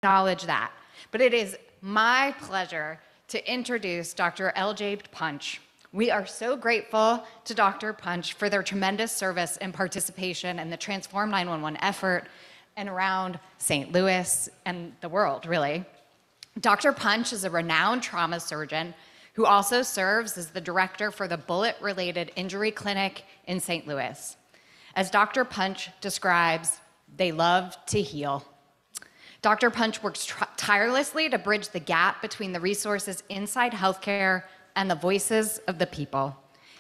acknowledge that. But it is my pleasure to introduce Dr. L.J. Punch. We are so grateful to Dr. Punch for their tremendous service and participation in the Transform 911 effort and around St. Louis and the world, really. Dr. Punch is a renowned trauma surgeon who also serves as the director for the Bullet-Related Injury Clinic in St. Louis. As Dr. Punch describes, they love to heal. Dr. Punch works tirelessly to bridge the gap between the resources inside healthcare and the voices of the people.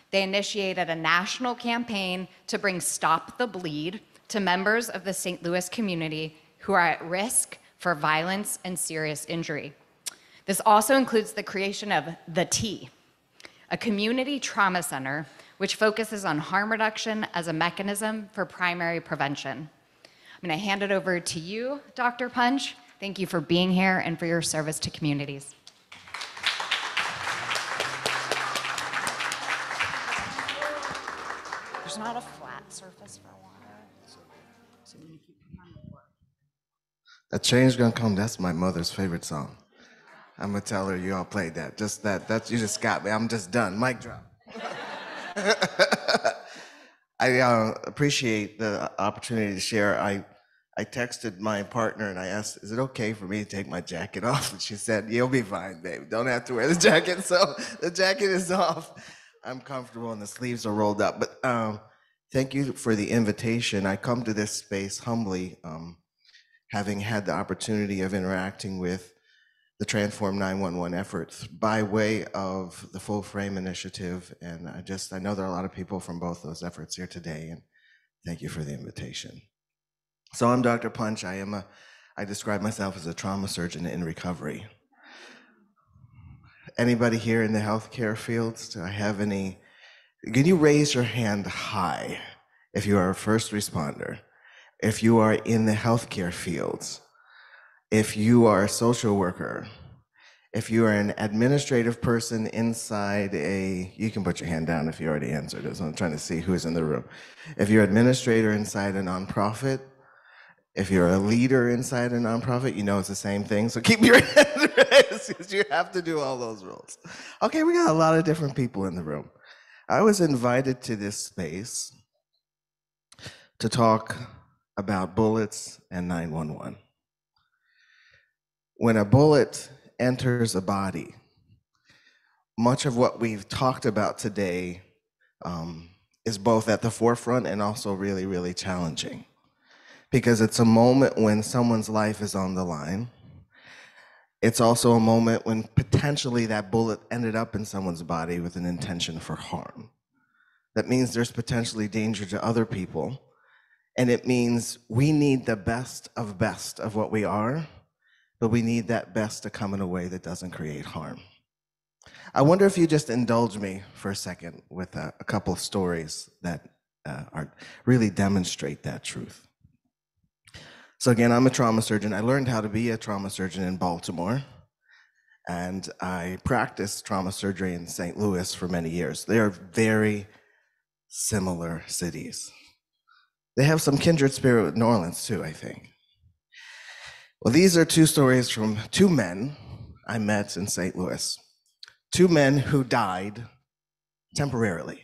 They initiated a national campaign to bring Stop the Bleed to members of the St. Louis community who are at risk for violence and serious injury. This also includes the creation of The T, a community trauma center which focuses on harm reduction as a mechanism for primary prevention. I'm going to hand it over to you, Dr. Punch. Thank you for being here and for your service to communities. There's not a flat surface for water, so you keep it on the floor. A Change Gonna Come, that's my mother's favorite song. I'm gonna tell her you all played that. Just that you just got me. I'm just done. Mic drop. I appreciate the opportunity to share. I texted my partner and I asked, is it okay for me to take my jacket off? And she said, you'll be fine, babe. Don't have to wear the jacket. So the jacket is off. I'm comfortable and the sleeves are rolled up. But thank you for the invitation. I come to this space humbly, having had the opportunity of interacting with the Transform 911 efforts by way of the Full Frame Initiative. And I know there are a lot of people from both those efforts here today, and thank you for the invitation. So I'm Dr. Punch. I describe myself as a trauma surgeon in recovery. Anybody here in the healthcare fields? Do I have any? Can you raise your hand high if you are a first responder, if you are in the healthcare fields, if you are a social worker, if you are an administrative person inside you can put your hand down if you already answered this. I'm trying to see who's in the room. If you're an administrator inside a nonprofit, if you're a leader inside a nonprofit, you know it's the same thing. So keep your hand raised because you have to do all those roles. Okay, we got a lot of different people in the room. I was invited to this space to talk about bullets and 911. When a bullet enters a body, much of what we've talked about today is both at the forefront and also really, really challenging. Because it's a moment when someone's life is on the line. It's also a moment when potentially that bullet ended up in someone's body with an intention for harm. That means there's potentially danger to other people. And it means we need the best of what we are, but we need that best to come in a way that doesn't create harm. I wonder if you just indulge me for a second with a couple of stories that really demonstrate that truth. So again, I'm a trauma surgeon. I learned how to be a trauma surgeon in Baltimore, and I practiced trauma surgery in St. Louis for many years. They are very similar cities. They have some kindred spirit with New Orleans too, I think. Well, these are two stories from two men I met in St. Louis. Two men who died temporarily.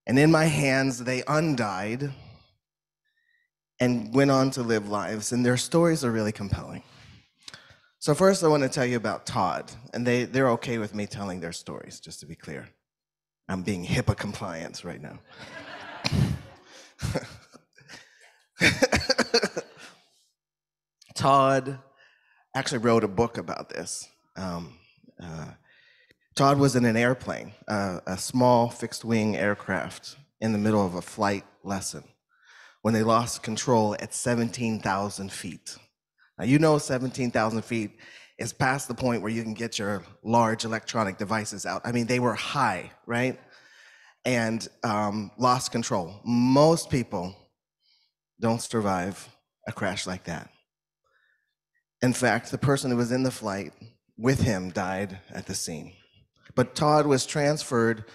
And in my hands, they undied and went on to live lives, and their stories are really compelling. So first I want to tell you about Todd, and they're okay with me telling their stories, just to be clear. I'm being HIPAA compliant right now. Todd actually wrote a book about this. Todd was in an airplane, a small fixed-wing aircraft in the middle of a flight lesson when they lost control at 17,000 feet. Now, you know 17,000 feet is past the point where you can get your large electronic devices out. I mean, they were high, right? And lost control. Most people don't survive a crash like that. In fact, the person who was in the flight with him died at the scene. But Todd was transferred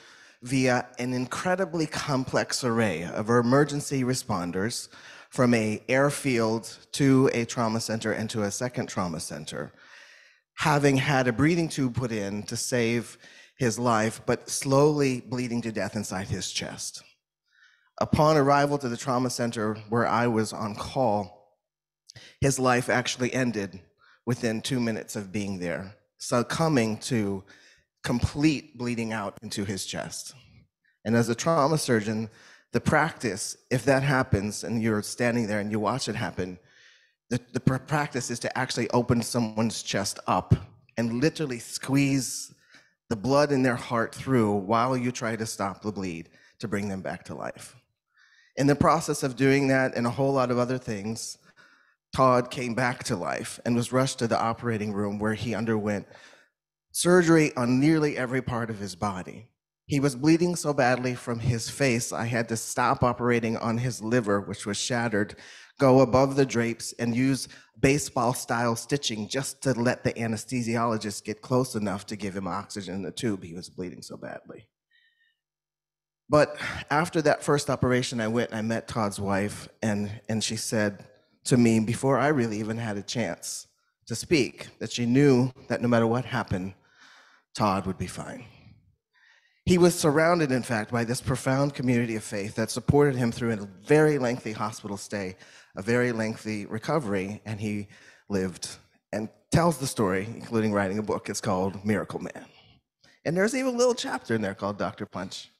via an incredibly complex array of emergency responders from a airfield to a trauma center and to a second trauma center, having had a breathing tube put in to save his life, but slowly bleeding to death inside his chest. Upon arrival to the trauma center where I was on call, his life actually ended within 2 minutes of being there, succumbing to complete bleeding out into his chest. And as a trauma surgeon, the practice, if that happens and you're standing there and you watch it happen, the practice is to actually open someone's chest up and literally squeeze the blood in their heart through while you try to stop the bleed to bring them back to life. In the process of doing that and a whole lot of other things, Todd came back to life and was rushed to the operating room where he underwent surgery on nearly every part of his body. He was bleeding so badly from his face, I had to stop operating on his liver, which was shattered, go above the drapes and use baseball-style stitching just to let the anesthesiologist get close enough to give him oxygen in the tube. He was bleeding so badly. But after that first operation, I went and I met Todd's wife, and she said to me, before I really even had a chance to speak, that she knew that no matter what happened, Todd would be fine. He was surrounded, in fact, by this profound community of faith that supported him through a very lengthy hospital stay, a very lengthy recovery, and he lived and tells the story, including writing a book. It's called Miracle Man. And there's even a little chapter in there called Dr. Punch.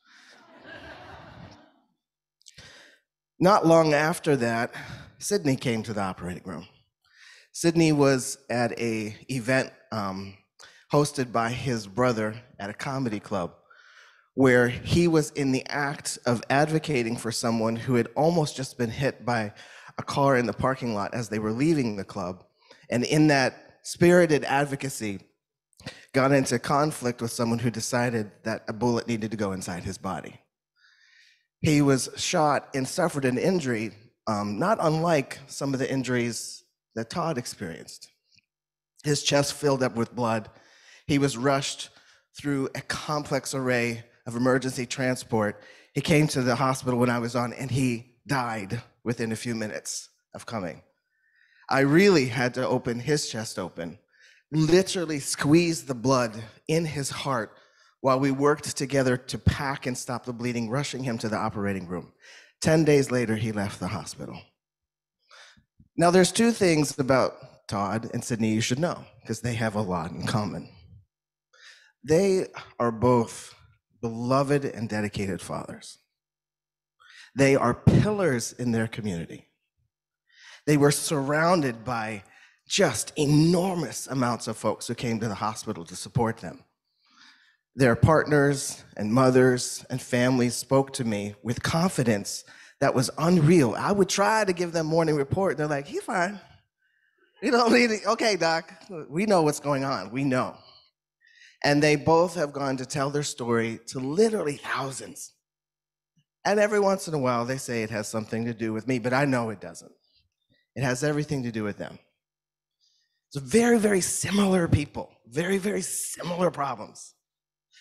Not long after that, Sydney came to the operating room. Sydney was at an event hosted by his brother at a comedy club, where he was in the act of advocating for someone who had almost just been hit by a car in the parking lot as they were leaving the club. And in that spirited advocacy, got into conflict with someone who decided that a bullet needed to go inside his body. He was shot and suffered an injury, not unlike some of the injuries that Todd experienced. His chest filled up with blood. He was rushed through a complex array of emergency transport. He came to the hospital when I was on, and he died within a few minutes of coming. I really had to open his chest open, literally squeeze the blood in his heart while we worked together to pack and stop the bleeding, rushing him to the operating room. 10 days later, he left the hospital. Now, there's two things about Todd and Sydney you should know, because they have a lot in common. They are both beloved and dedicated fathers. They are pillars in their community. They were surrounded by just enormous amounts of folks who came to the hospital to support them. Their partners and mothers and families spoke to me with confidence that was unreal. I would try to give them morning report. They're like, he's fine. You don't need it. Okay, doc, we know what's going on. We know. And they both have gone to tell their story to literally thousands. And every once in a while, they say it has something to do with me, but I know it doesn't. It has everything to do with them. So very, very similar people, very, very similar problems.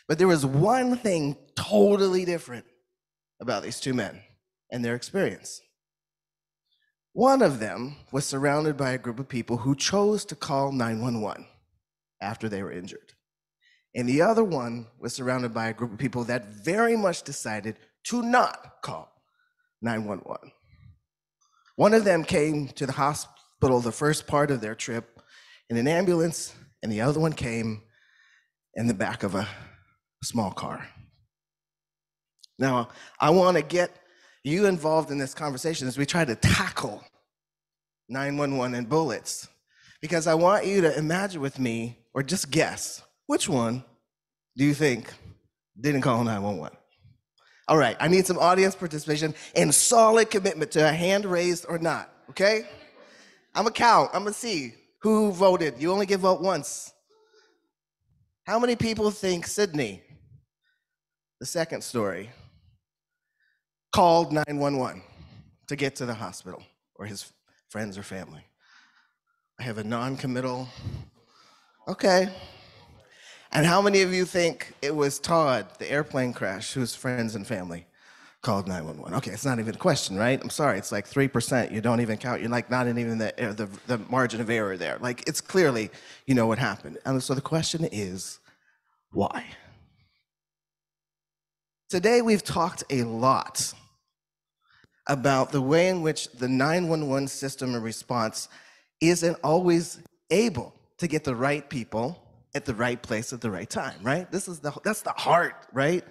But there was one thing totally different about these two men and their experience. One of them was surrounded by a group of people who chose to call 911 after they were injured. And the other one was surrounded by a group of people that very much decided to not call 911. One of them came to the hospital the first part of their trip in an ambulance, and the other one came in the back of a small car. Now, I want to get you involved in this conversation as we try to tackle 911 and bullets, because I want you to imagine with me, or just guess, which one do you think didn't call 911? All right, I need some audience participation and solid commitment to a hand raised or not, okay? I'm gonna count, I'm gonna see who voted. You only get vote once. How many people think Sydney, the second story, called 911 to get to the hospital, or his friends or family? I have a non-committal, okay. And how many of you think it was Todd, the airplane crash, whose friends and family called 911? Okay, it's not even a question, right? I'm sorry, it's like 3%. You don't even count. You're like not in even the margin of error there. Like it's clearly, you know what happened. And so the question is, why? Today we've talked a lot about the way in which the 911 system and response isn't always able to get the right people at the right place at the right time, right? That's the heart, right,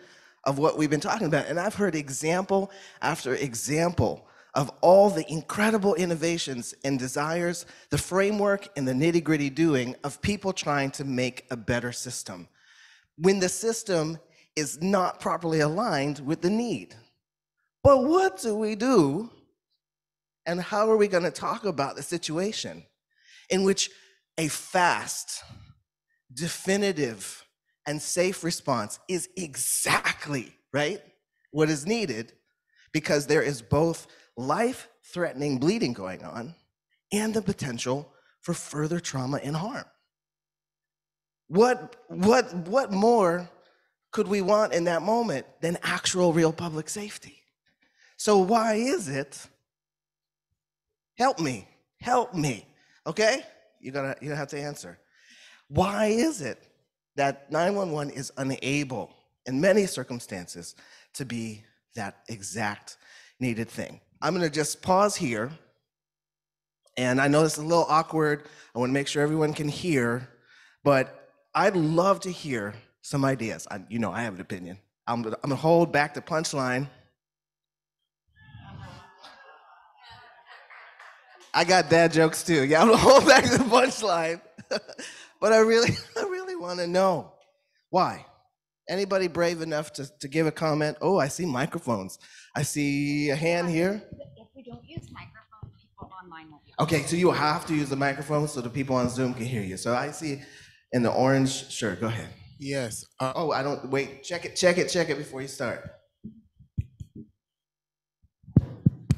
of what we've been talking about. And I've heard example after example of all the incredible innovations and desires, the framework and the nitty-gritty doing of people trying to make a better system when the system is not properly aligned with the need. But what do we do, and how are we going to talk about the situation in which a fast, definitive, and safe response is exactly, right, what is needed, because there is both life-threatening bleeding going on and the potential for further trauma and harm? What more could we want in that moment than actual real public safety? So why is it? Help me, okay? You're gonna have to answer. Why is it that 911 is unable, in many circumstances, to be that exact needed thing? I'm gonna just pause here, and I know this is a little awkward. I wanna make sure everyone can hear, but I'd love to hear some ideas. I have an opinion. I'm gonna hold back the punchline. I got dad jokes too. Yeah, I'm gonna hold back the punchline. But I really want to know why. Anybody brave enough to give a comment? Oh, I see microphones. I see a hand here. If we don't use microphones, people online won't be. Okay, so you have to use the microphone so the people on Zoom can hear you. So I see in the orange shirt. Go ahead. Yes. Oh, I don't wait. Check it before you start.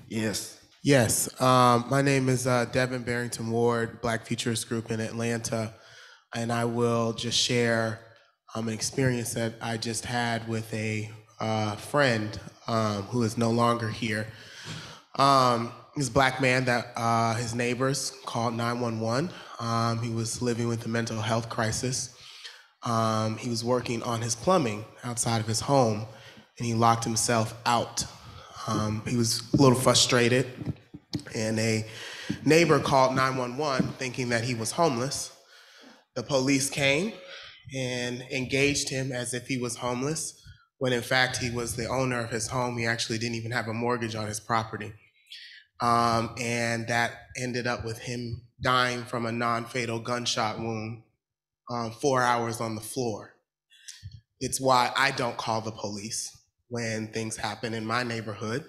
Yes. Yes. My name is Devin Barrington Ward, Black Futurist Group in Atlanta, and I will just share an experience that I just had with a friend who is no longer here. He's a Black man that his neighbors called 911. He was living with a mental health crisis. He was working on his plumbing outside of his home, and he locked himself out. He was a little frustrated, and a neighbor called 911 thinking that he was homeless. The police came and engaged him as if he was homeless, when in fact he was the owner of his home. He actually didn't even have a mortgage on his property. And that ended up with him dying from a non-fatal gunshot wound 4 hours on the floor. It's why I don't call the police when things happen in my neighborhood,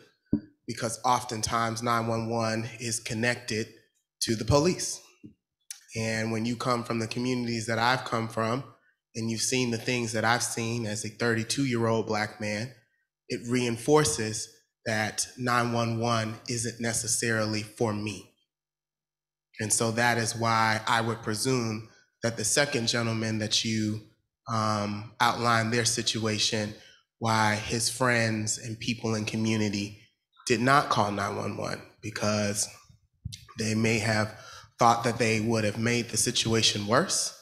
because oftentimes 911 is connected to the police. And when you come from the communities that I've come from, and you've seen the things that I've seen as a 32-year-old Black man, it reinforces that 911 isn't necessarily for me. And so that is why I would presume that the second gentleman that you outlined their situation, why his friends and people in community did not call 911, because they may have thought that they would have made the situation worse,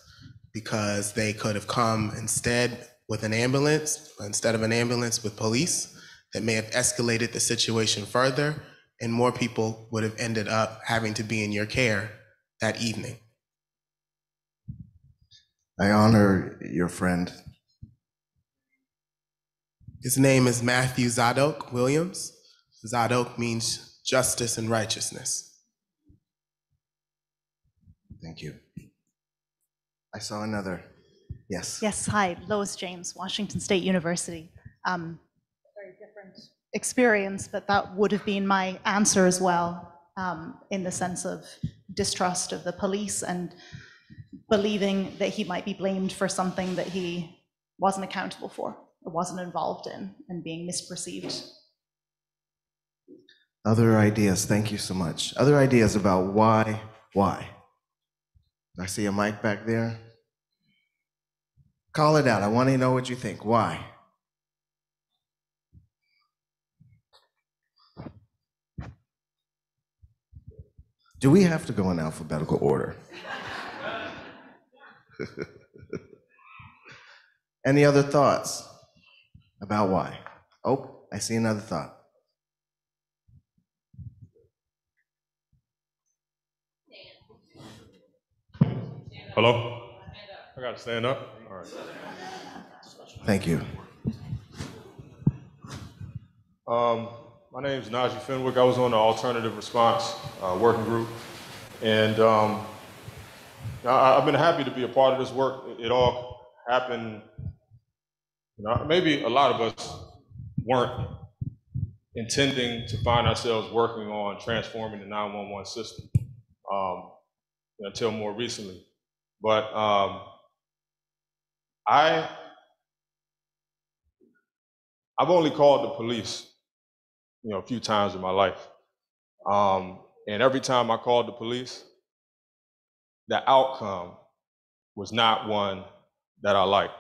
because they could have come instead with an ambulance, instead of an ambulance with police, that may have escalated the situation further, and more people would have ended up having to be in your care that evening. I honor your friend. His name is Matthew Zadok Williams. Zadok means justice and righteousness. Thank you. I saw another. Yes. Yes, hi, Lois James, Washington State University. Very different experience, but that would have been my answer as well, in the sense of distrust of the police and believing that he might be blamed for something that he wasn't accountable for or wasn't involved in, and being misperceived. Other ideas, thank you so much. Other ideas about why? I see a mic back there. Call it out. I want to know what you think. Why? Do we have to go in alphabetical order? Any other thoughts about why? Oh, I see another thought. Hello? I gotta stand up? All right. Thank you. My name is Najee Fenwick. I was on the alternative response working group. And I've been happy to be a part of this work. It all happened, maybe a lot of us weren't intending to find ourselves working on transforming the 911 system until more recently. But I've only called the police, a few times in my life. And every time I called the police, the outcome was not one that I liked.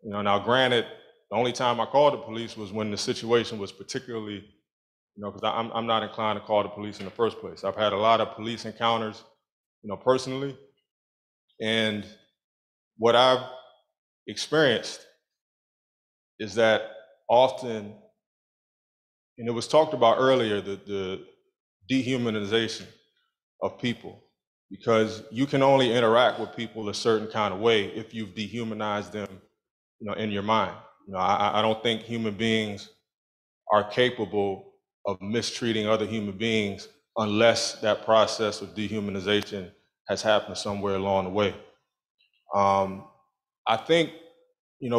Now granted, the only time I called the police was when the situation was particularly, because I'm not inclined to call the police in the first place. I've had a lot of police encounters, personally. And what I've experienced is that often, and it was talked about earlier, the dehumanization of people, because you can only interact with people a certain kind of way if you've dehumanized them, in your mind. I don't think human beings are capable of mistreating other human beings unless that process of dehumanization has happened somewhere along the way. I think,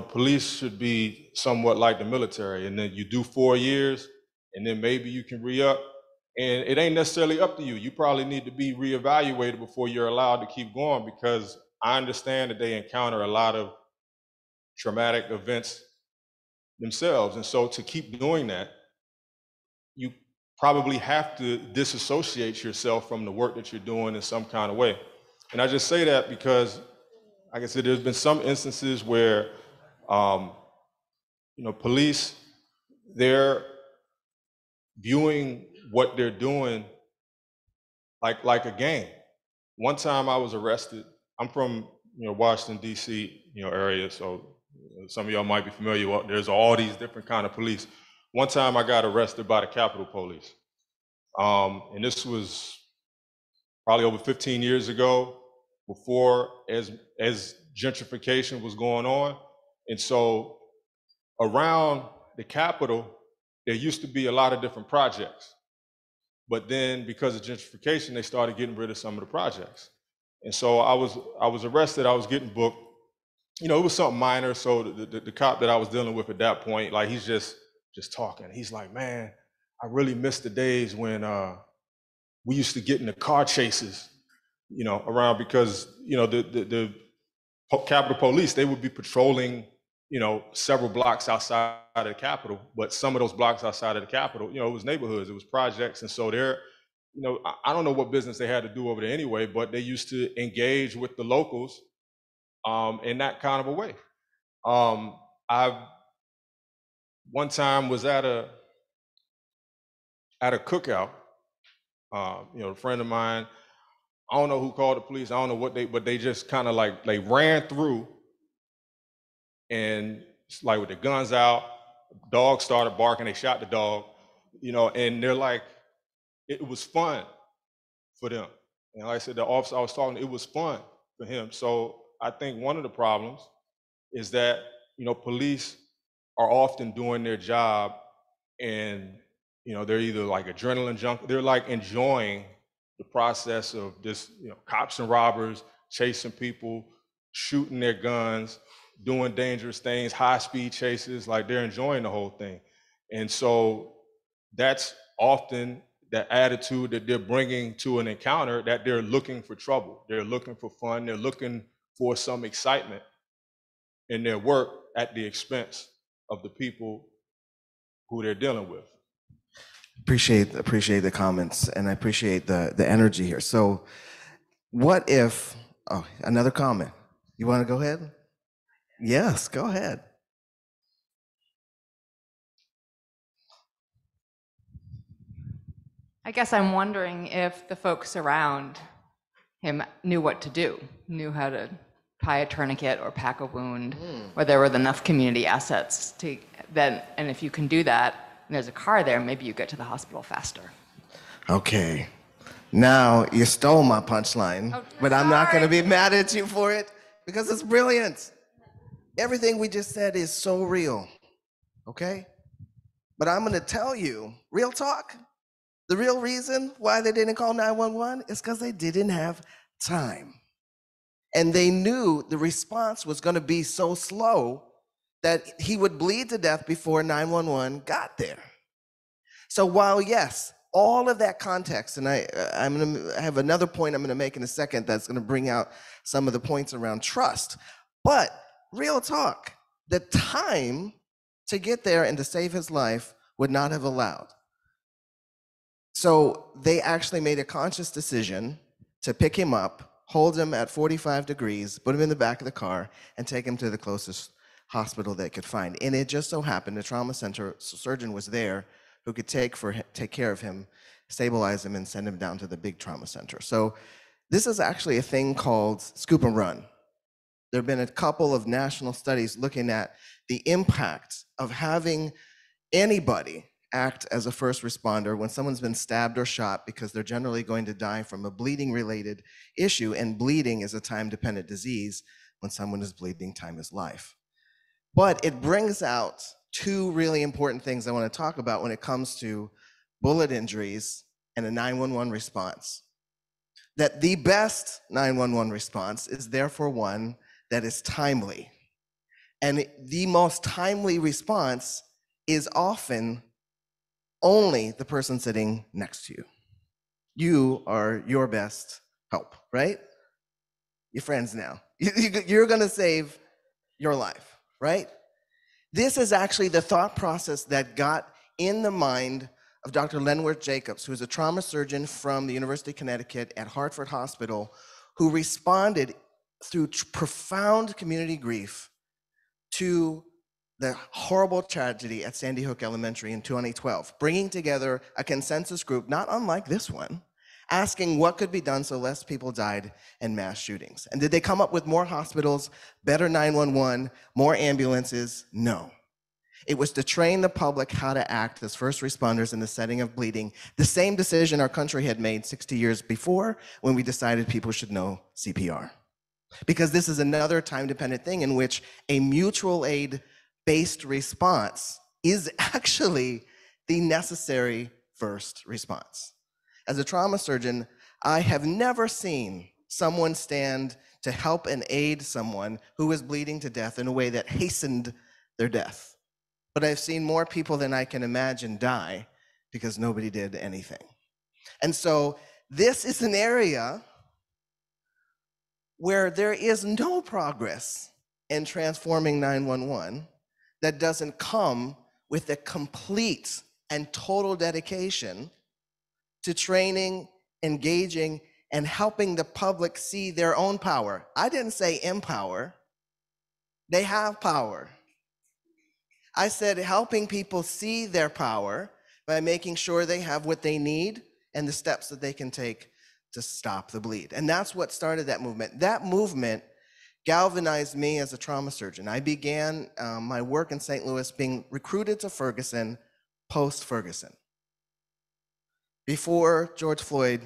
police should be somewhat like the military, and then you do 4 years, and then maybe you can re-up, and it ain't necessarily up to you. You probably need to be reevaluated before you're allowed to keep going, because I understand that they encounter a lot of traumatic events themselves. And so to keep doing that, you probably have to disassociate yourself from the work that you're doing in some kind of way. And I just say that because, like I said, there's been some instances where, police, they're viewing what they're doing like a game. One time I was arrested. I'm from, Washington, D.C., area, so some of y'all might be familiar with, there's all these different kind of police. One time I got arrested by the Capitol Police. And this was probably over 15 years ago, before as gentrification was going on. And so around the Capitol, there used to be a lot of different projects. But then because of gentrification, they started getting rid of some of the projects. And so I was arrested, I was getting booked. It was something minor. So the cop that I was dealing with at that point, like, he's just talking. He's like, man, I really miss the days when we used to get in the car chases, around, because, the Capitol Police, they would be patrolling, several blocks outside of the Capitol, but some of those blocks outside of the Capitol, it was neighborhoods, it was projects. And so they're, I don't know what business they had to do over there anyway, but they used to engage with the locals in that kind of a way. I one time was at a cookout. A friend of mine, I don't know who called the police, I don't know what but they just kind of like, they ran through, and like with the guns out, dog started barking, they shot the dog, and they're like, it was fun for them. And like I said, the officer I was talking to, it was fun for him. So I think one of the problems is that, police are often doing their job, and, they're either like adrenaline junk, they're like enjoying the process of just, cops and robbers chasing people, shooting their guns, doing dangerous things, high-speed chases, like they're enjoying the whole thing. And so that's often the attitude that they're bringing to an encounter, that they're looking for trouble. They're looking for fun. They're looking for some excitement in their work at the expense of the people who they're dealing with. Appreciate the comments, and I appreciate the energy here. So what if, another comment. You want to go ahead? Yes, go ahead. I guess I'm wondering if the folks around him knew what to do, knew how to tie a tourniquet or pack a wound, or there were enough community assets to then, and if you can do that, and there's a car there, maybe you get to the hospital faster. Okay. Now you stole my punchline, Oh, but I'm not going to sorry. be mad at you for it because it's brilliant. Everything we just said is so real. Okay? But I'm going to tell you, real talk, the real reason why they didn't call 911 is because they didn't have time. And they knew the response was going to be so slow that he would bleed to death before 911 got there. So while, yes, all of that context, and I'm going to have another point I'm going to make in a second that's going to bring out some of the points around trust. But real talk, the time to get there and to save his life would not have allowed. So they actually made a conscious decision to pick him up, hold him at 45 degrees, put him in the back of the car, and take him to the closest hospital they could find. And it just so happened the trauma center surgeon was there who could take care of him, stabilize him, and send him down to the big trauma center. So this is actually a thing called scoop and run. There have been a couple of national studies looking at the impact of having anybody act as a first responder when someone's been stabbed or shot, because they're generally going to die from a bleeding-related issue, and bleeding is a time-dependent disease. When someone is bleeding, time is life. But it brings out two really important things I want to talk about when it comes to bullet injuries and a 911 response. That the best 911 response is therefore one that is timely. And the most timely response is often only the person sitting next to you. You are your best help, right? Your friends now. You're going to save your life, right? This is actually the thought process that got in the mind of Dr. Lenworth Jacobs, who is a trauma surgeon from the University of Connecticut at Hartford Hospital, who responded through profound community grief to the horrible tragedy at Sandy Hook Elementary in 2012, bringing together a consensus group, not unlike this one, asking what could be done so less people died in mass shootings. And did they come up with more hospitals, better 911, more ambulances? No. It was to train the public how to act as first responders in the setting of bleeding, the same decision our country had made 60 years before when we decided people should know CPR. Because this is another time-dependent thing in which a mutual aid-based response is actually the necessary first response. As a trauma surgeon, I have never seen someone stand to help and aid someone who was bleeding to death in a way that hastened their death. But I've seen more people than I can imagine die because nobody did anything. And so this is an area where there is no progress in transforming 911 that doesn't come with a complete and total dedication to training, engaging, and helping the public see their own power. I didn't say empower. They have power. I said helping people see their power by making sure they have what they need and the steps that they can take to stop the bleed. And that's what started that movement. That movement galvanized me as a trauma surgeon. I began my work in St. Louis being recruited to Ferguson post-Ferguson. Before George Floyd,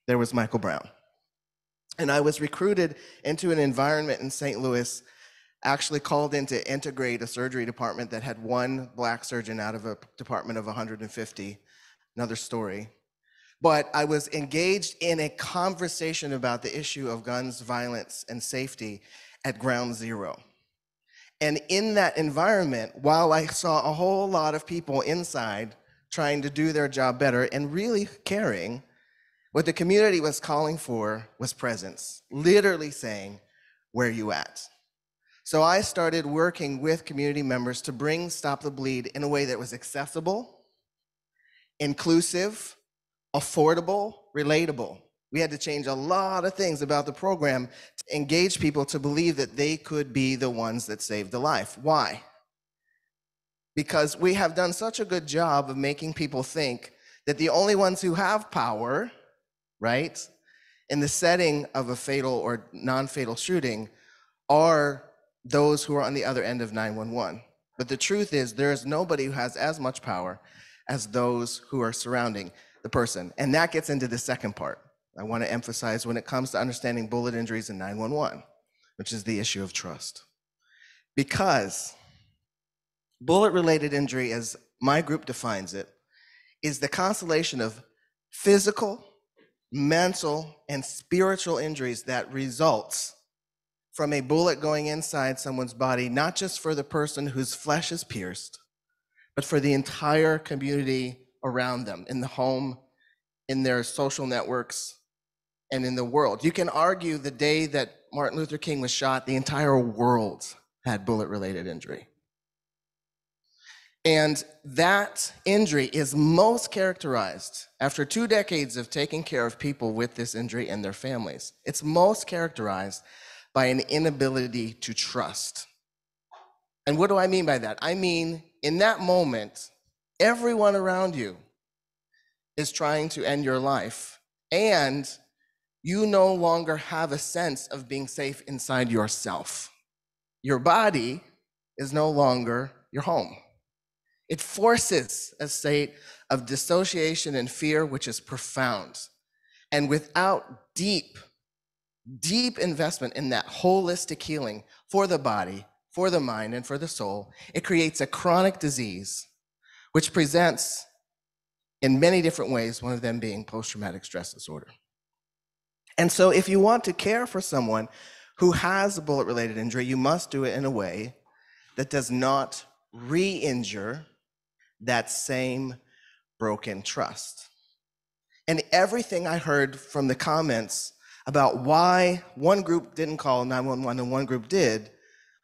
there was Michael Brown. And I was recruited into an environment in St. Louis, actually called in to integrate a surgery department that had one black surgeon out of a department of 150, another story. But I was engaged in a conversation about the issue of guns, violence, and safety at ground zero. And in that environment, while I saw a whole lot of people inside trying to do their job better and really caring, what the community was calling for was presence, literally saying, "Where are you at?" So I started working with community members to bring Stop the Bleed in a way that was accessible, inclusive, affordable, relatable. We had to change a lot of things about the program to engage people to believe that they could be the ones that saved a life. Why? Because we have done such a good job of making people think that the only ones who have power, right, in the setting of a fatal or non-fatal shooting are those who are on the other end of 911. But the truth is, there is nobody who has as much power as those who are surrounding the person. And that gets into the second part I want to emphasize when it comes to understanding bullet injuries in 911, which is the issue of trust. Because bullet-related injury, as my group defines it, is the constellation of physical, mental, and spiritual injuries that results from a bullet going inside someone's body, not just for the person whose flesh is pierced, but for the entire community around them, in the home, in their social networks, and in the world. You can argue the day that Martin Luther King was shot, the entire world had bullet-related injury. And that injury is most characterized, after 2 decades of taking care of people with this injury and their families, it's most characterized by an inability to trust. And what do I mean by that? I mean, in that moment, everyone around you is trying to end your life, and you no longer have a sense of being safe inside yourself. Your body is no longer your home. It forces a state of dissociation and fear, which is profound. And without deep investment in that holistic healing for the body, for the mind, and for the soul, it creates a chronic disease, which presents in many different ways, one of them being post-traumatic stress disorder. And so if you want to care for someone who has a bullet-related injury, you must do it in a way that does not re-injure that same broken trust. And everything I heard from the comments about why one group didn't call 911 and one group did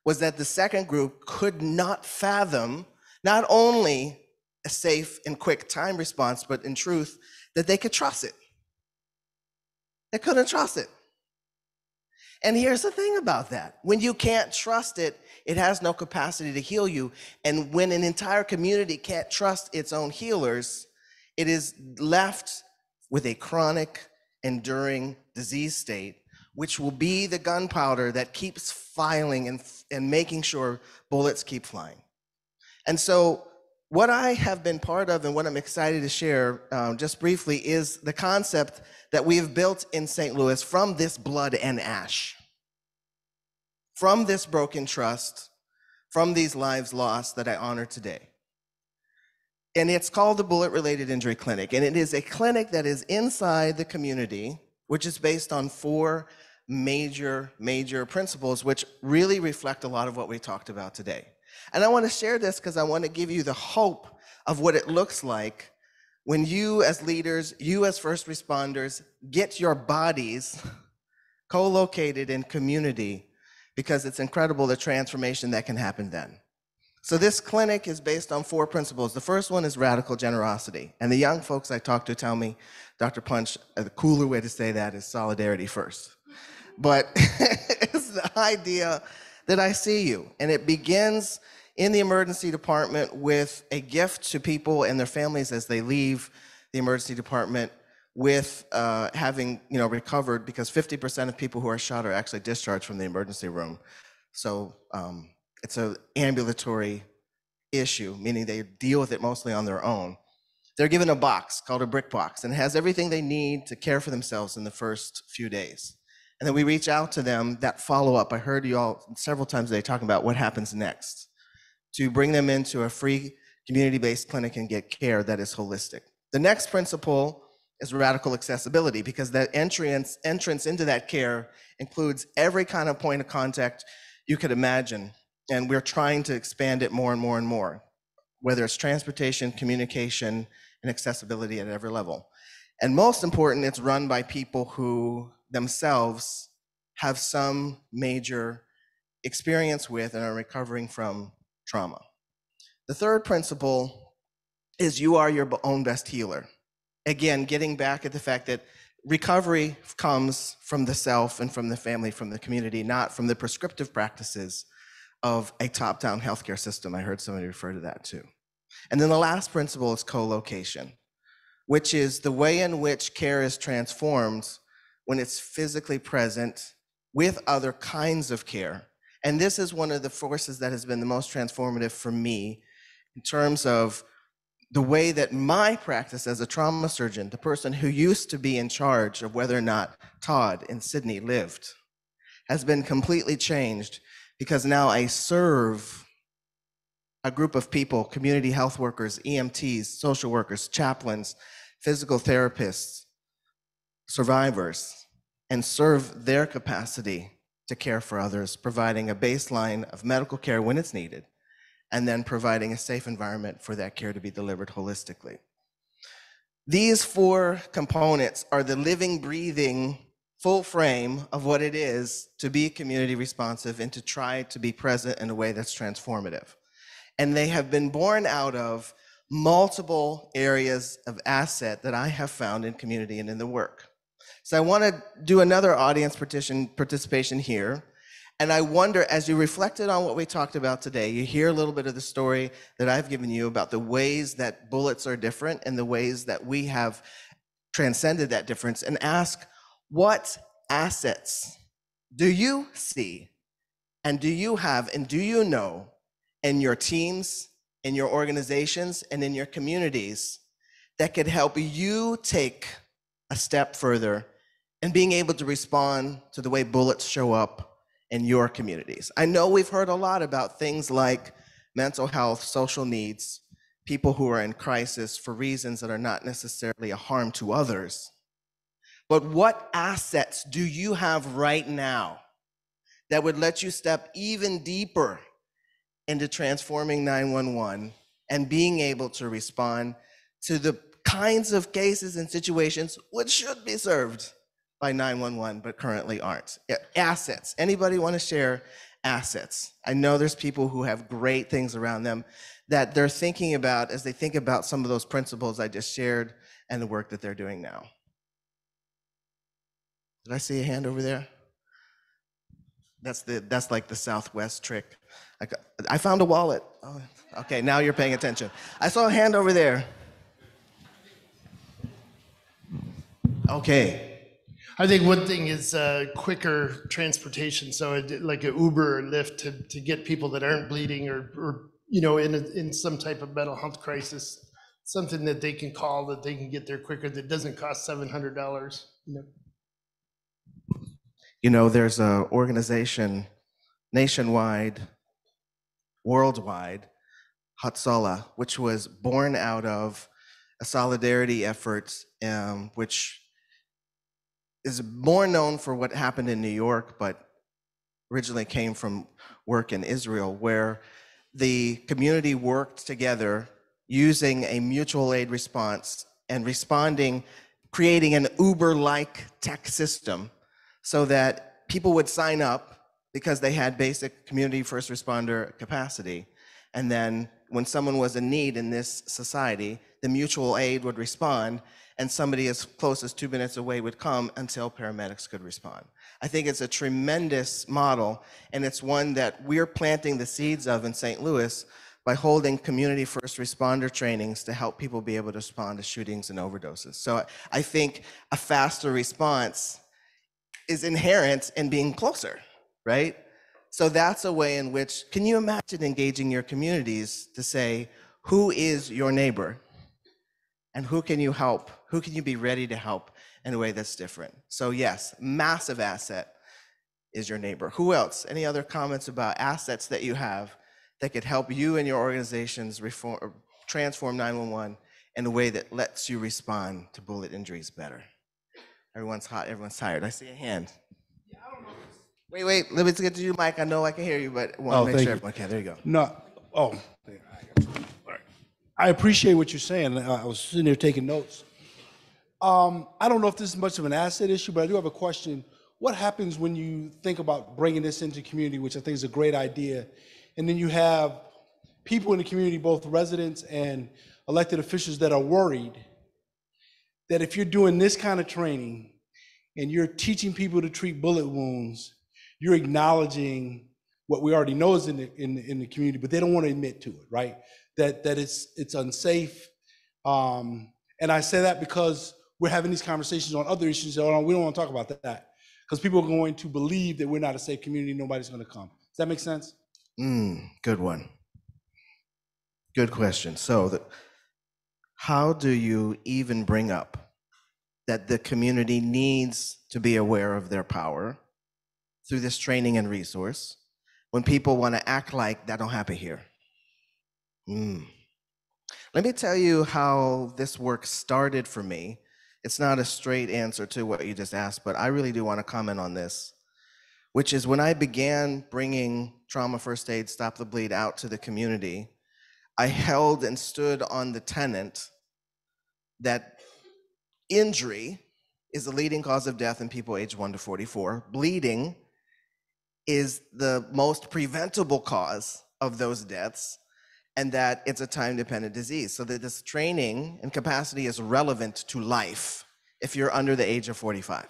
was that the second group could not fathom not only a safe and quick time response, but in truth, that they could trust it. They couldn't trust it. And here's the thing about that. When you can't trust it, it has no capacity to heal you. And when an entire community can't trust its own healers, it is left with a chronic, enduring disease state, which will be the gunpowder that keeps filing and making sure bullets keep flying. And so what I have been part of and what I'm excited to share just briefly is the concept that we have built in St. Louis from this blood and ash, from this broken trust, from these lives lost that I honor today. And it's called the Bullet-Related Injury Clinic. And it is a clinic that is inside the community, which is based on 4 major principles, which really reflect a lot of what we talked about today. And I want to share this because I want to give you the hope of what it looks like when you as leaders, you as first responders, get your bodies co-located in community, because it's incredible the transformation that can happen then. So this clinic is based on 4 principles. The first one is radical generosity. And the young folks I talk to tell me, Dr. Punch, the cooler way to say that is solidarity first. But it's the idea that I see you. And it begins in the emergency department with a gift to people and their families as they leave the emergency department with having recovered, because 50% of people who are shot are actually discharged from the emergency room. So it's an ambulatory issue, meaning they deal with it mostly on their own. They're given a box called a brick box, and it has everything they need to care for themselves in the first few days. And then we reach out to them, that follow-up. I heard you all several times today talking about what happens next, to bring them into a free community-based clinic and get care that is holistic. The next principle is radical accessibility, because that entrance into that care includes every kind of point of contact you could imagine. And we're trying to expand it more and more and more, whether it's transportation, communication, and accessibility at every level. And most important, it's run by people who themselves have some major experience with and are recovering from trauma. The third principle is you are your own best healer. Again, getting back at the fact that recovery comes from the self and from the family, from the community, not from the prescriptive practices of a top-down healthcare system. I heard somebody refer to that too. And then the last principle is co-location, which is the way in which care is transformed when it's physically present with other kinds of care. And this is one of the forces that has been the most transformative for me in terms of the way that my practice as a trauma surgeon, the person who used to be in charge of whether or not Todd and Sydney lived, has been completely changed because now I serve a group of people, community health workers, EMTs, social workers, chaplains, physical therapists, survivors, and serve their capacity to care for others, providing a baseline of medical care when it's needed, and then providing a safe environment for that care to be delivered holistically. These 4 components are the living, breathing, full frame of what it is to be community responsive and to try to be present in a way that's transformative. And they have been born out of multiple areas of asset that I have found in community and in the work. So I want to do another audience participation here. And I wonder, as you reflected on what we talked about today, you hear a little bit of the story that I've given you about the ways that bullets are different and the ways that we have transcended that difference, and ask, what assets do you see and do you have and do you know in your teams, in your organizations, and in your communities that could help you take a step further in being able to respond to the way bullets show up in your communities? I know we've heard a lot about things like mental health, social needs, people who are in crisis for reasons that are not necessarily a harm to others. But what assets do you have right now that would let you step even deeper into transforming 911 and being able to respond to the kinds of cases and situations which should be served by 911 but currently aren't? Assets. Anybody want to share assets? I know there's people who have great things around them that they're thinking about as they think about some of those principles I just shared and the work that they're doing now. Did I see a hand over there? That's like the Southwest trick. I found a wallet. Oh, okay, now you're paying attention. I saw a hand over there. Okay. I think one thing is quicker transportation. So like an Uber or Lyft to get people that aren't bleeding or in some type of mental health crisis, something that they can call that they can get there quicker that doesn't cost $700. There's an organization nationwide, worldwide, Hatzalah, which was born out of a solidarity effort, which is more known for what happened in New York, but originally came from work in Israel, where the community worked together using a mutual aid response and responding, creating an Uber-like tech system so that people would sign up because they had basic community first responder capacity. And then when someone was in need in this society, the mutual aid would respond and somebody as close as 2 minutes away would come until paramedics could respond. I think it's a tremendous model, and it's one that we're planting the seeds of in St. Louis by holding community first responder trainings to help people be able to respond to shootings and overdoses. So I think a faster response is inherent in being closer, right? So that's a way in which, can you imagine engaging your communities to say, who is your neighbor? And who can you help? Who can you be ready to help in a way that's different? So yes, massive asset is your neighbor. Who else? Any other comments about assets that you have that could help you and your organizations transform 911 in a way that lets you respond to bullet injuries better? Everyone's hot, everyone's tired. I see a hand. Yeah, I don't know. Wait, let me get to you, Mike. I know I can hear you, but I want to make sure everyone can. There you go. No, all right. I appreciate what you're saying. I was sitting there taking notes. I don't know if this is much of an asset issue, but I do have a question. What happens when you think about bringing this into community, which I think is a great idea, and then you have people in the community, both residents and elected officials, that are worried that if you're doing this kind of training and you're teaching people to treat bullet wounds, you're acknowledging what we already know is in the community, but they don't want to admit to it, right? That it's unsafe, and And I say that because we're having these conversations on other issues. So we don't want to talk about that because people are going to believe that we're not a safe community. Nobody's going to come. Does that make sense? Good one. Good question. So, how do you even bring up that the community needs to be aware of their power through this training and resource when people want to act like that don't happen here? Let me tell you how this work started for me. It's not a straight answer to what you just asked, but I really do want to comment on this, which is when I began bringing Trauma First Aid Stop the Bleed out to the community, I held and stood on the tenet that injury is the leading cause of death in people aged 1 to 44. Bleeding is the most preventable cause of those deaths, and that it's a time-dependent disease. So that this training and capacity is relevant to life if you're under the age of 45.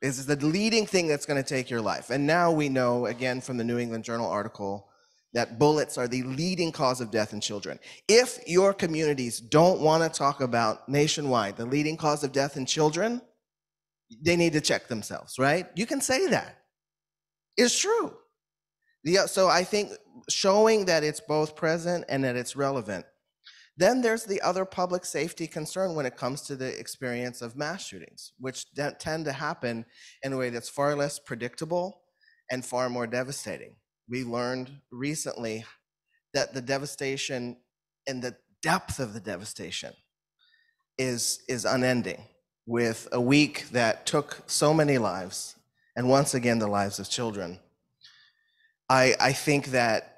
This is the leading thing that's going to take your life. And now we know, again, from the New England Journal article, that bullets are the leading cause of death in children. If your communities don't want to talk about nationwide the leading cause of death in children, they need to check themselves, right? You can say that. It's true. So I think showing that it's both present and that it's relevant. Then there's the other public safety concern when it comes to the experience of mass shootings, which tend to happen in a way that's far less predictable and far more devastating. We learned recently that the devastation and the depth of the devastation is unending, with a week that took so many lives, and once again, the lives of children. I think that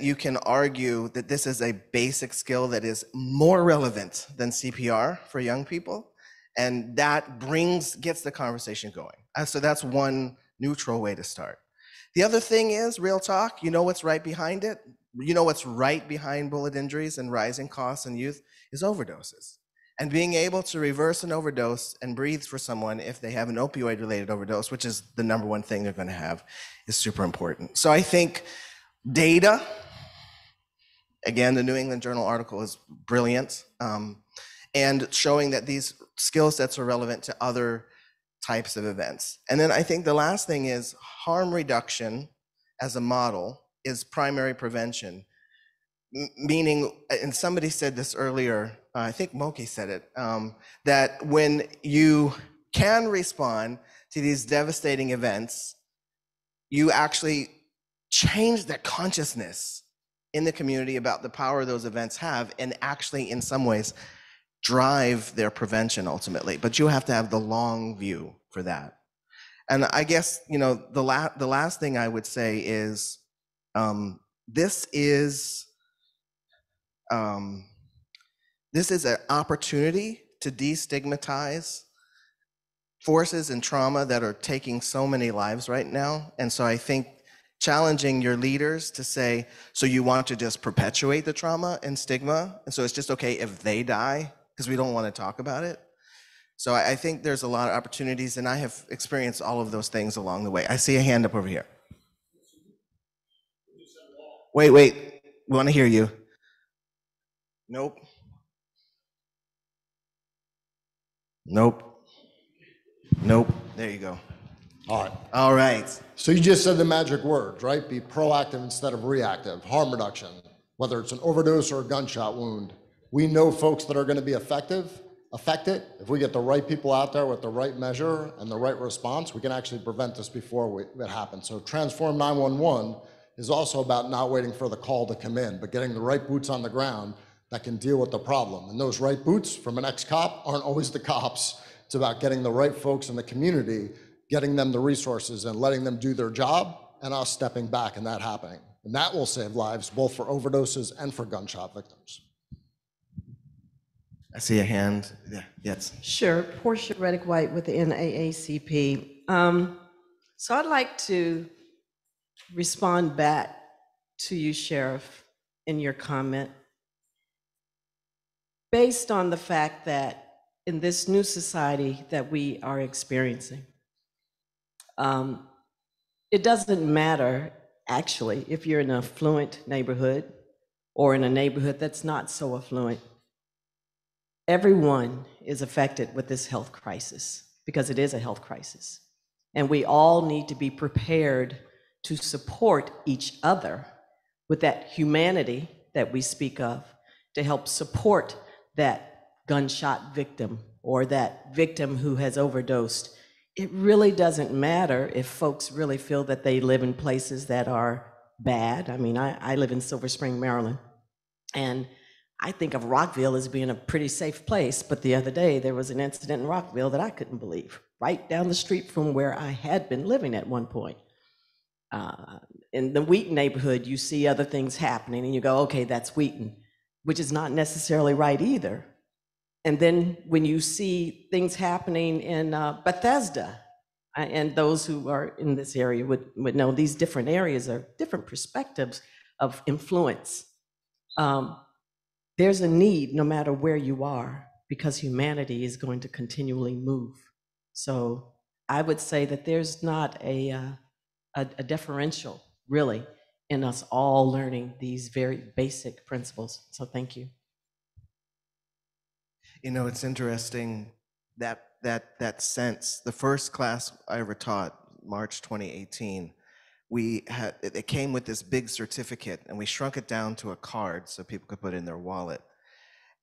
you can argue that this is a basic skill that is more relevant than CPR for young people, and that gets the conversation going. So that's one neutral way to start. The other thing is, real talk, you know what's right behind it? You know what's right behind bullet injuries and rising costs in youth is overdoses. And being able to reverse an overdose and breathe for someone if they have an opioid-related overdose, which is the number one thing they're going to have, is super important. So I think data, again, the New England Journal article is brilliant, and showing that these skill sets are relevant to other types of events. And then I think the last thing is harm reduction as a model is primary prevention. Meaning, and somebody said this earlier, I think Moki said it, that when you can respond to these devastating events, you actually change the consciousness in the community about the power those events have, and actually in some ways drive their prevention ultimately. But you have to have the long view for that. And I guess, the last thing I would say is, this is an opportunity to destigmatize forces and trauma that are taking so many lives right now. And so I think challenging your leaders to say, so you want to just perpetuate the trauma and stigma, and so it's just okay if they die, because we don't want to talk about it. So I think there's a lot of opportunities, and I have experienced all of those things along the way. I see a hand up over here. Wait, we want to hear you. Nope. There you go. All right. All right. So you just said the magic words, right? Be proactive instead of reactive. Harm reduction, whether it's an overdose or a gunshot wound. We know folks that are going to be affected. If we get the right people out there with the right measure and the right response, we can actually prevent this before it happens. So Transform 911 is also about not waiting for the call to come in, but getting the right boots on the ground that can deal with the problem. And those right boots from an ex-cop aren't always the cops. It's about getting the right folks in the community, getting them the resources and letting them do their job, and us stepping back and that happening. And that will save lives, both for overdoses and for gunshot victims. I see a hand. Yeah, yes. Sure. Portia Reddick White with the NAACP. So I'd like to respond back to you, Sheriff, in your comment. Based on the fact that in this new society that we are experiencing, it doesn't matter, actually, if you're in an affluent neighborhood or in a neighborhood that's not so affluent. everyone is affected with this health crisis because it is a health crisis. And we all need to be prepared to support each other with that humanity that we speak of to help support that gunshot victim or that victim who has overdosed. It really doesn't matter if folks really feel that they live in places that are bad. I mean, I live in Silver Spring, Maryland, and I think of Rockville as being a pretty safe place, but the other day there was an incident in Rockville that I couldn't believe, right down the street from where I had been living at one point. In the Wheaton neighborhood, you see other things happening and you go, okay, that's Wheaton, which is not necessarily right either. And then when you see things happening in Bethesda, and those who are in this area would know these different areas are different perspectives of influence. There's a need no matter where you are because humanity is going to continually move. So I would say that there's not a differential really in us all learning these very basic principles. So thank you. You know, it's interesting that sense. The first class I ever taught, March 2018, it came with this big certificate, and we shrunk it down to a card so people could put it in their wallet.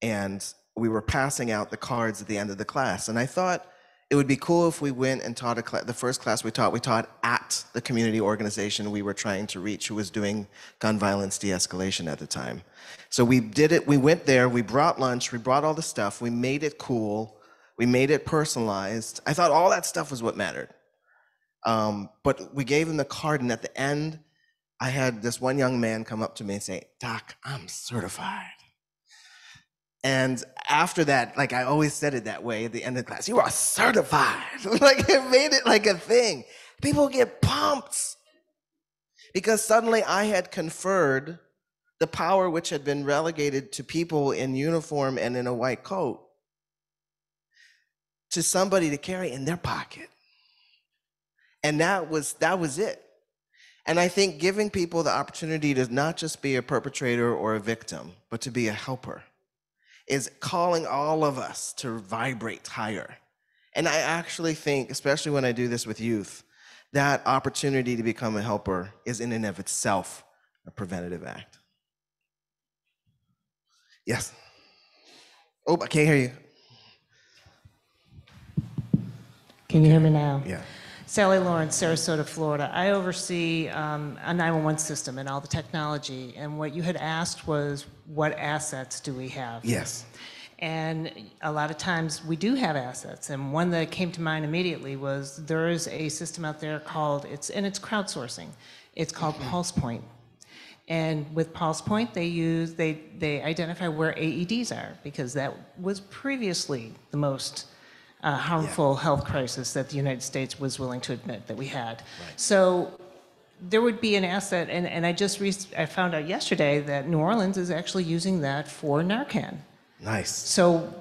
And we were passing out the cards at the end of the class. And I thought it would be cool if we went and taught the first class we taught at the community organization we were trying to reach, who was doing gun violence de-escalation at the time. So we did it, we went there, we brought lunch, we brought all the stuff, we made it cool, we made it personalized. I thought all that stuff was what mattered. But we gave him the card, and at the end, I had this one young man come up to me and say, "Doc, I'm certified." And after that, like I always said it that way at the end of the class, "You are certified." Like it made it like a thing. People get pumped because suddenly I had conferred the power which had been relegated to people in uniform and in a white coat to somebody to carry in their pocket. And that was it. And I think giving people the opportunity to not just be a perpetrator or a victim, but to be a helper is calling all of us to vibrate higher. And I actually think, especially when I do this with youth, that opportunity to become a helper is in and of itself a preventative act. Yes. Oh, I can't hear you. Can you hear me now? Yeah. Sally Lawrence, Sarasota, Florida. I oversee a 911 system and all the technology. And what you had asked was, what assets do we have? Yes. And a lot of times we do have assets. And one that came to mind immediately was there is a system out there called, it's crowdsourcing. It's called PulsePoint. And with PulsePoint, they identify where AEDs are, because that was previously the most harmful health crisis that the United States was willing to admit that we had. Right. So there would be an asset, and I found out yesterday that New Orleans is actually using that for Narcan. Nice. So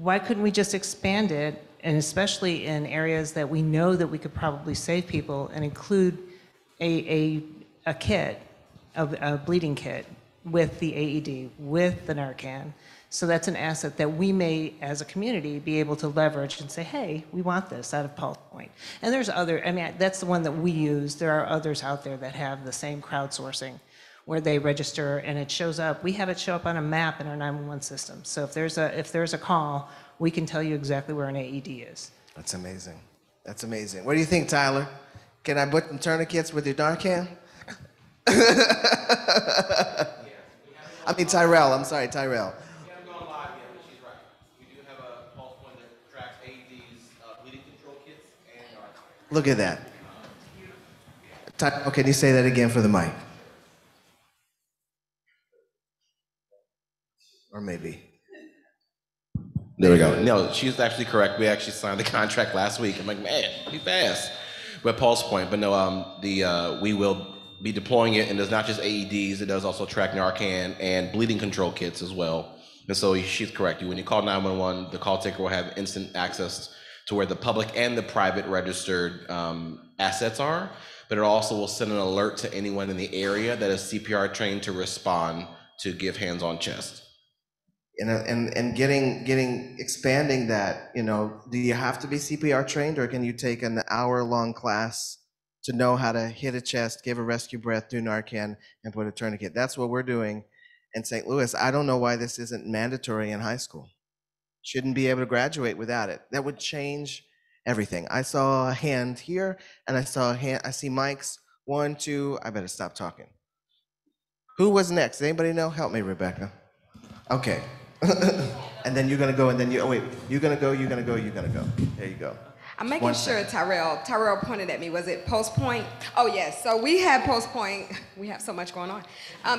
why couldn't we just expand it, and especially in areas that we know that we could probably save people, and include a kit, a bleeding kit with the AED, with the Narcan. So that's an asset that we may, as a community, be able to leverage and say, hey, we want this out of PulsePoint. And there's other, I mean, that's the one that we use. There are others out there that have the same crowdsourcing where they register and it shows up. We have it show up on a map in our 911 system. So if there's a call, we can tell you exactly where an AED is. That's amazing. That's amazing. What do you think, Tyler? Can I put some tourniquets with your Narcan? I mean, Tyrell. I'm sorry, Tyrell. Look at that. Oh, can you say that again for the mic? Or maybe. There we go. No, she's actually correct. We actually signed the contract last week. I'm like, man, pretty fast. With PulsePoint, but no, we will be deploying it, and there's not just AEDs, it does also track Narcan and bleeding control kits as well. And so she's correct. When you call 911, the call taker will have instant access to where the public and the private registered assets are, but it also will send an alert to anyone in the area that is CPR trained to respond to give hands on chest. and expanding that, do you have to be CPR trained, or can you take an hour-long class to know how to hit a chest, give a rescue breath, do Narcan, and put a tourniquet? That's what we're doing in St. Louis. I don't know why this isn't mandatory in high school. Shouldn't be able to graduate without it. That would change everything. I saw a hand here, and I see mics. 1, 2, I better stop talking. Who was next? Anybody know? Help me, Rebecca. Okay. And then you're gonna go, and then you're gonna go. There you go. I'm making sure Tyrell pointed at me. Was it Post Point? Oh, yes. So we have Post Point. We have so much going on.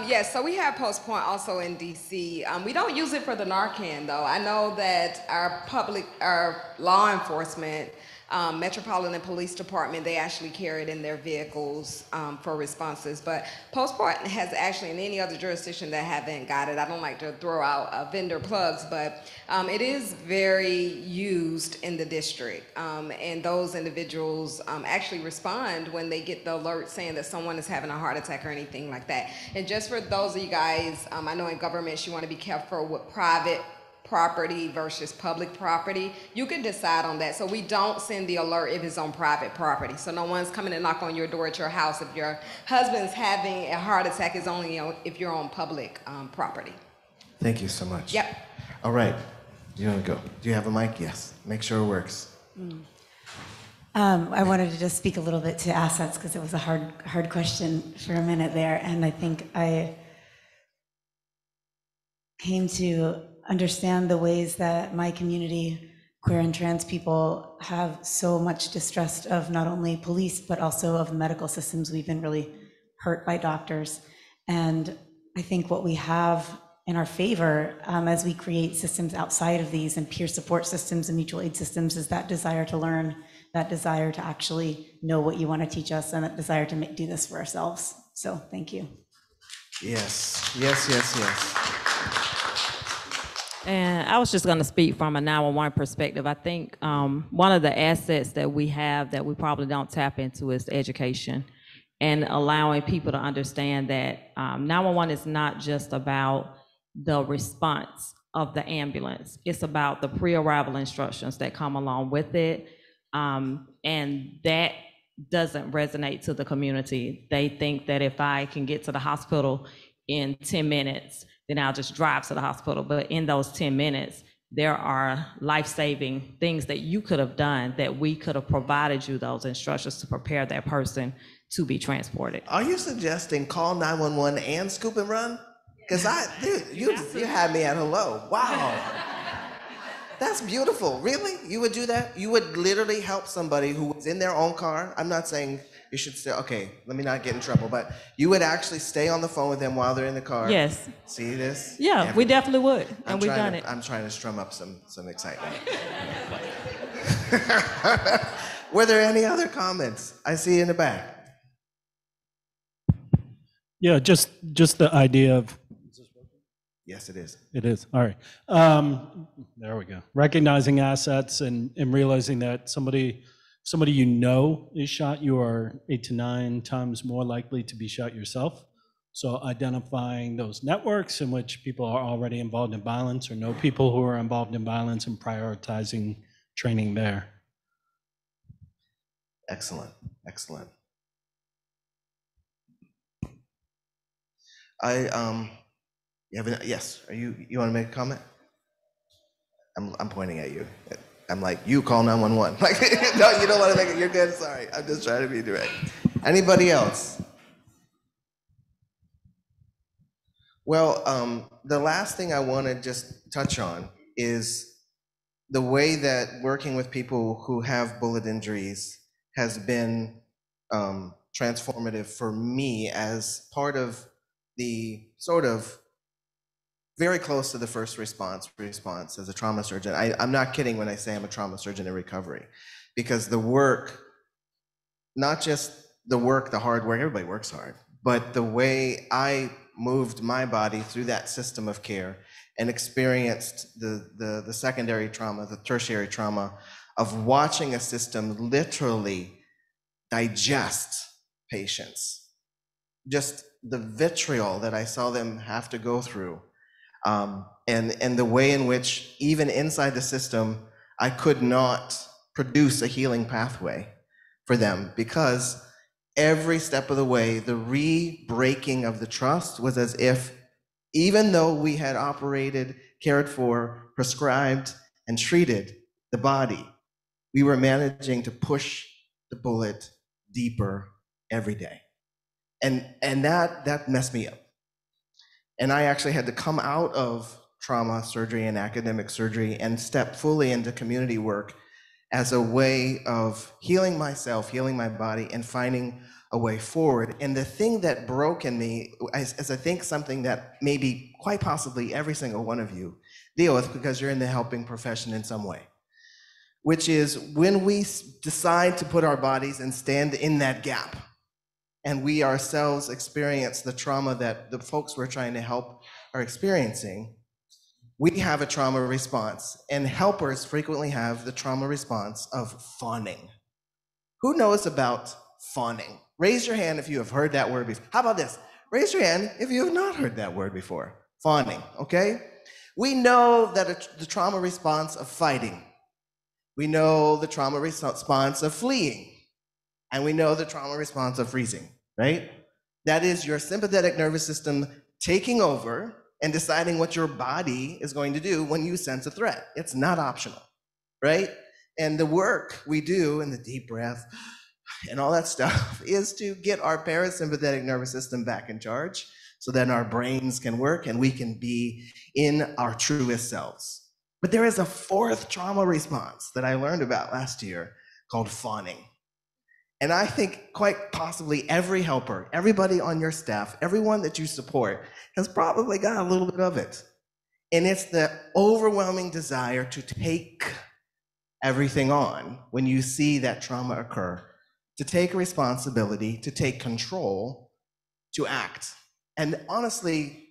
Yes, so we have Post Point also in D.C. We don't use it for the Narcan, though. I know that our law enforcement, Metropolitan Police Department, they actually carry it in their vehicles for responses. But Post Point has actually, in any other jurisdiction that haven't got it, I don't like to throw out vendor plugs, but it is very used in the district. And those individuals actually respond when they get the alert saying that someone is having a heart attack or anything like that. And just for those of you guys, I know in governments you want to be careful with private property versus public property. You can decide on that. So we don't send the alert if it's on private property. So no one's coming to knock on your door at your house if your husband's having a heart attack. It's only if you're on public property. Thank you so much. Yep. All right. You want to go? Do you have a mic? Yes. Make sure it works. I wanted to just speak a little bit to assets because it was a hard question for a minute there. And I think I came to understand the ways that my community, queer and trans people, have so much distrust of not only police, but also of the medical systems. We've been really hurt by doctors. And I think what we have in our favor as we create systems outside of these and peer support systems and mutual aid systems is that desire to learn, that desire to actually know what you want to teach us, and that desire to do this for ourselves. So thank you. Yes. And I was just going to speak from a 911 perspective. I think one of the assets that we have that we probably don't tap into is education and allowing people to understand that 911 is not just about the response of the ambulance. It's about the pre-arrival instructions that come along with it. And that doesn't resonate to the community. They think that if I can get to the hospital in 10 minutes, then I'll just drive to the hospital. But in those 10 minutes, there are life-saving things that you could have done that we could have provided you those instructions to prepare that person to be transported. Are you suggesting call 911 and scoop and run? Because you had me at hello. Wow. That's beautiful. Really? You would do that? You would literally help somebody who was in their own car? I'm not saying you should stay, okay, let me not get in trouble, but you would actually stay on the phone with them while they're in the car? Yes. See this? Yeah, we definitely would, and we've done it. I'm trying to strum up some excitement. Were there any other comments? I see you in the back. Yeah, just the idea of. Yes, it is. It is. All right. There we go. Recognizing assets and realizing that somebody you know is shot, you are 8 to 9 times more likely to be shot yourself. So identifying those networks in which people are already involved in violence or know people who are involved in violence and prioritizing training there. Excellent. Yes, you want to make a comment? I'm pointing at you. I'm like, you call 911. Like, no, you don't want to make it, you're good, sorry. I'm just trying to be direct. Anybody else? Well, the last thing I want to just touch on is the way that working with people who have bullet injuries has been transformative for me as part of the sort of very close to the first response as a trauma surgeon. I'm not kidding when I say I'm a trauma surgeon in recovery, because the work, not just the work, the hard work, everybody works hard, but the way I moved my body through that system of care and experienced the secondary trauma, the tertiary trauma of watching a system literally digest patients, just the vitriol that I saw them have to go through. And the way in which, even inside the system, I could not produce a healing pathway for them, because every step of the way, the re-breaking of the trust was as if, even though we had operated, cared for, prescribed, and treated the body, we were managing to push the bullet deeper every day. And that messed me up. And I actually had to come out of trauma surgery and academic surgery and step fully into community work as a way of healing myself, healing my body, and finding a way forward. And the thing that broke in me, as I think something that maybe quite possibly every single one of you deal with, because you're in the helping profession in some way, which is when we decide to put our bodies and stand in that gap, and we ourselves experience the trauma that the folks we're trying to help are experiencing, we have a trauma response, and helpers frequently have the trauma response of fawning. Who knows about fawning? Raise your hand if you have heard that word before. How about this? Raise your hand if you have not heard that word before. Fawning, okay? We know that the trauma response of fighting. We know the trauma response of fleeing. And we know the trauma response of freezing, right? That is your sympathetic nervous system taking over and deciding what your body is going to do when you sense a threat. It's not optional, right? And the work we do in the deep breath and all that stuff is to get our parasympathetic nervous system back in charge so that our brains can work and we can be in our truest selves. But there is a fourth trauma response that I learned about last year called fawning. And I think quite possibly every helper, everybody on your staff, everyone that you support has probably got a little bit of it. And it's the overwhelming desire to take everything on when you see that trauma occur, to take responsibility, to take control, to act. And honestly,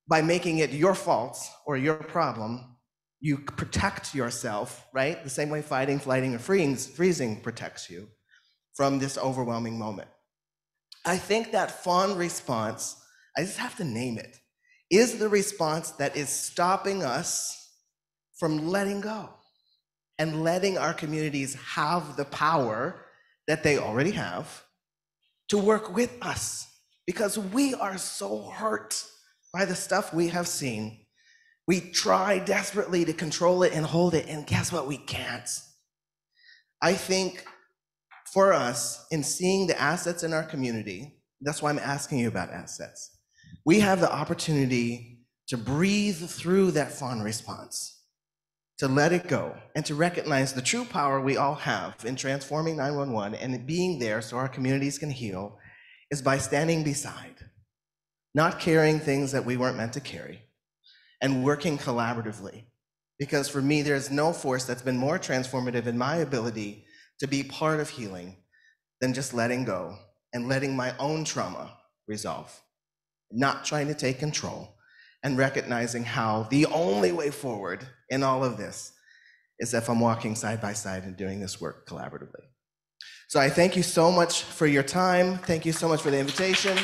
by making it your fault or your problem, you protect yourself, right? The same way fighting, flighting, or freezing protects you from this overwhelming moment. I think that fawn response, I just have to name it, is the response that is stopping us from letting go and letting our communities have the power that they already have to work with us, because we are so hurt by the stuff we have seen. We try desperately to control it and hold it, and guess what? We can't. I think for us, in seeing the assets in our community, that's why I'm asking you about assets. We have the opportunity to breathe through that fawn response, to let it go, and to recognize the true power we all have in transforming 911 and being there so our communities can heal is by standing beside, not carrying things that we weren't meant to carry, and working collaboratively. Because for me, there's no force that's been more transformative in my ability to be part of healing than just letting go and letting my own trauma resolve, not trying to take control, and recognizing how the only way forward in all of this is if I'm walking side by side and doing this work collaboratively. So I thank you so much for your time. Thank you so much for the invitation.